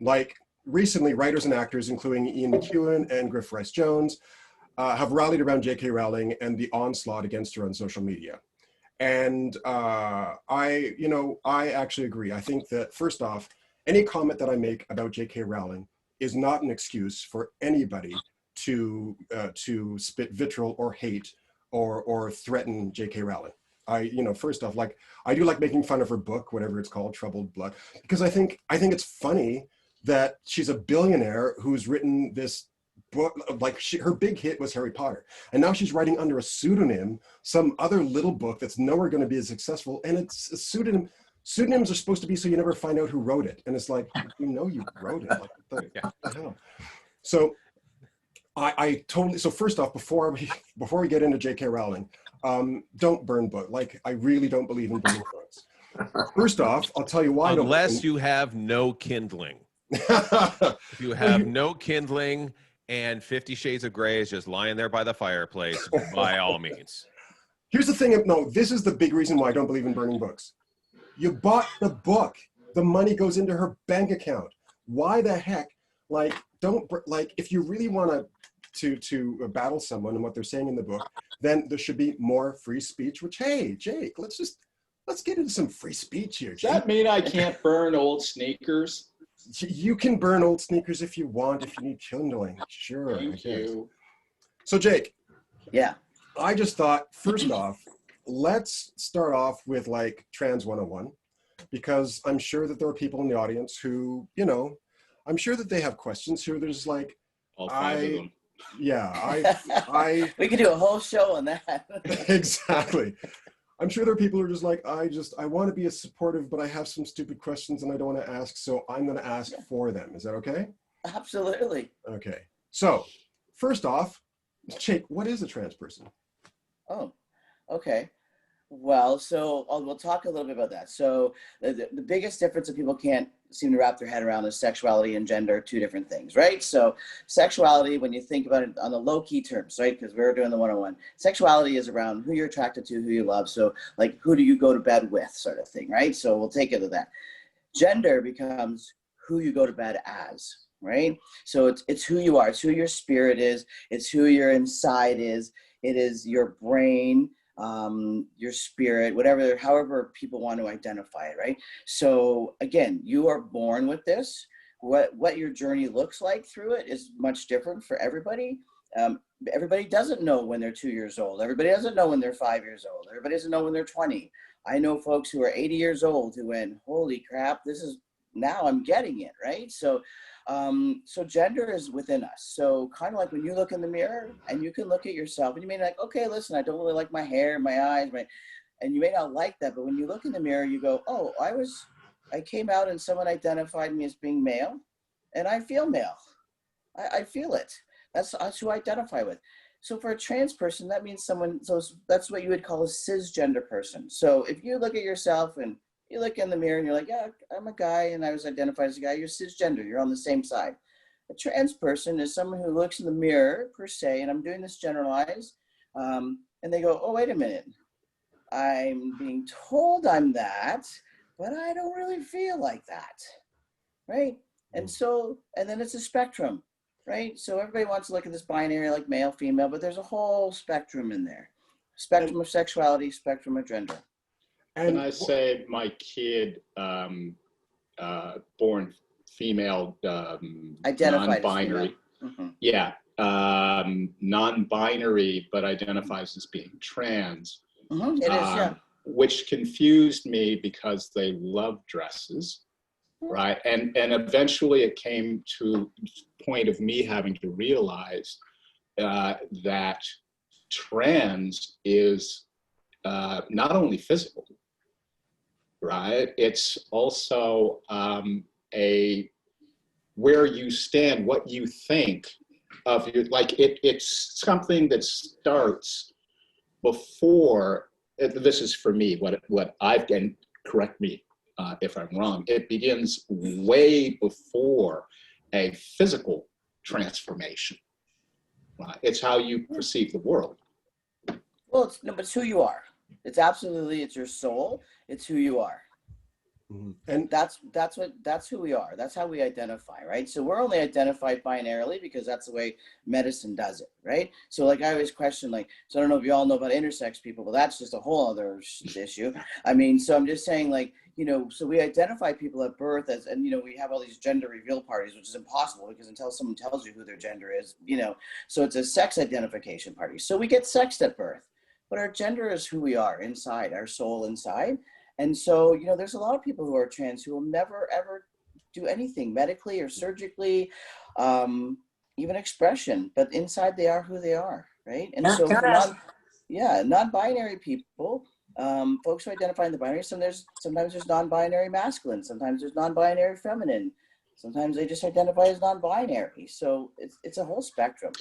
Like recently, writers and actors, including Ian McEwan and Griff Rhys-Jones, have rallied around J.K. Rowling and the onslaught against her on social media. And I actually agree. I think that first off, any comment that I make about J.K. Rowling is not an excuse for anybody to spit vitriol or hate or threaten J.K. Rowling. First off, like I do like making fun of her book, whatever it's called, Troubled Blood, because I think it's funny that she's a billionaire who's written this book. Like her big hit was Harry Potter, and now she's writing under a pseudonym some other little book that's nowhere going to be as successful, and it's a pseudonym. Pseudonyms are supposed to be so you never find out who wrote it, and it's like, you wrote it. Like, what the hell? So I totally. So first off, before we get into J.K. Rowling, don't burn books. Like I really don't believe in burning books. First off, I'll tell you why. Unless you have no kindling. If you have no kindling and 50 Shades of Grey is just lying there by the fireplace, by all means. Here's the thing. No, this is the big reason why I don't believe in burning books. You bought the book. The money goes into her bank account. Why the heck? Like, if you really want to battle someone and what they're saying in the book, then there should be more free speech, which, hey, Jake, let's get into some free speech here. Does that mean I can't burn old sneakers? You can burn old sneakers if you want, if you need kindling. Sure. Thank you. So, Jake. Yeah. I just thought, first off, let's start off with like Trans 101, because I'm sure that there are people in the audience who, I'm sure that they have questions here. There's like, all five of them. Yeah, I we could do a whole show on that. Exactly. I'm sure there are people who are just like, I want to be as supportive, but I have some stupid questions and I don't want to ask, so I'm going to ask for them. Is that okay? Absolutely. Okay. So, first off, Jake, what is a trans person? Oh, okay. Well, so we'll talk a little bit about that. So the biggest difference that people can't seem to wrap their head around is sexuality and gender are two different things, right? So sexuality, when you think about it on the low-key terms, right, because we're doing the 101, sexuality is around who you're attracted to, who you love. So like, who do you go to bed with sort of thing, right? So we'll take it to that. Gender becomes who you go to bed as, right? So it's who you are. It's who your spirit is. It's who your inside is. It is your brain, your spirit, whatever, however people want to identify it, right? So again, you are born with this. What your journey looks like through it is much different for everybody. Everybody doesn't know when they're 2 years old. Everybody doesn't know when they're 5 years old. Everybody doesn't know when they're 20. I know folks who are 80 years old who went, holy crap, now I'm getting it, right? So gender is within us. So kind of like when you look in the mirror and you can look at yourself and you may be like, okay, listen, I don't really like my hair, my eyes, and you may not like that, but when you look in the mirror, you go, oh, I came out and someone identified me as being male and I feel male. I feel it. That's who I identify with. So for a trans person, that means so that's what you would call a cisgender person. So if you look at yourself and you look in the mirror and you're like, yeah, I'm a guy and I was identified as a guy, you're cisgender, you're on the same side. A trans person is someone who looks in the mirror, per se, and I'm doing this generalized, and they go, oh, wait a minute. I'm being told I'm that, but I don't really feel like that, right? And then it's a spectrum, right? So everybody wants to look at this binary like male, female, but there's a whole spectrum in there. Spectrum of sexuality, spectrum of gender. And I say my kid, born female, non-binary. Mm-hmm. Yeah, non-binary, but identifies as being trans. Mm-hmm. It is, yeah. Which confused me because they love dresses, right? And eventually it came to the point of me having to realize that trans is not only physical, right? It's also where you stand, what you think of your, like it's something that starts before, this is for me, what I've done, correct me if I'm wrong, it begins way before a physical transformation. It's how you perceive the world. Well, but it's who you are. It's your soul. It's who you are. And that's who we are. That's how we identify, right? So we're only identified binarily because that's the way medicine does it, right? So like I always question, like, so I don't know if you all know about intersex people, but that's just a whole other issue. I mean, so I'm just saying, like, you know, so we identify people at birth as, and you know, we have all these gender reveal parties, which is impossible because until someone tells you who their gender is, you know, so it's a sex identification party. So we get sexed at birth, but our gender is who we are inside, our soul inside. And so, you know, there's a lot of people who are trans who will never, ever do anything medically or surgically, even expression, but inside they are who they are, right? And so for non-binary people, folks who identify in the binary, sometimes there's non-binary masculine, sometimes there's non-binary feminine, sometimes they just identify as non-binary. So it's a whole spectrum.